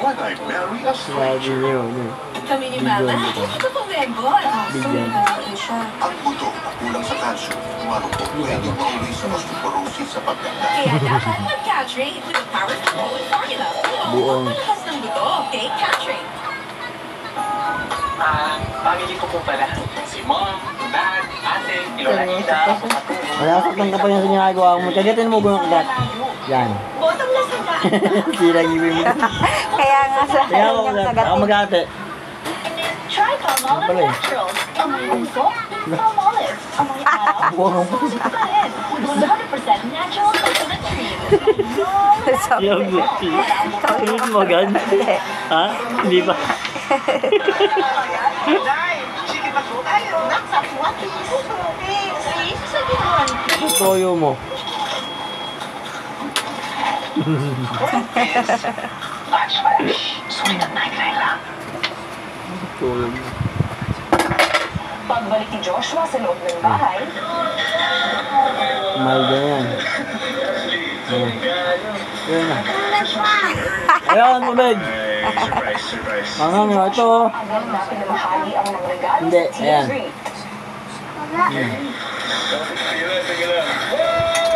When I marry a stranger. Kami ni Mama, ito pong rebon. Bigyan. Ang buto na kulang sa calcium, marupok pwedeng mauwi sa osteoporosis sa pagtanda. Kaya dapat mag-Caltrate with the powerful Bowen formula. Buong. Malakas ng buto. Take Caltrate. Family ko po pala. Si Mom, Dad, Ate, Lola Ida, Wala sa kang kapal yung sinagawa mo. Kagatin mo gulong kagat. Yan. Bottom lasang na. Sirang ibig mo. Kaya nga sa Kaya ako kanyang mag-ate. Try Palmolive Naturals. Amoy uso, Palmolive. Amoy araw, Buong. Ahead with 100% natural coconut cream. Yung beauty. Pilit mo agad? Ha? Hindi ba? Toyo mo. Sumitat na lang. Toyo mo. Pagbalik ni Joshua sa loob ng bahay, Mahal ganyan. Yan na. Ayan, tubig. Ano nyo, ito. agad na pinamahagi ang mga regalo Hindi, sa ayan. T3. Sige lang.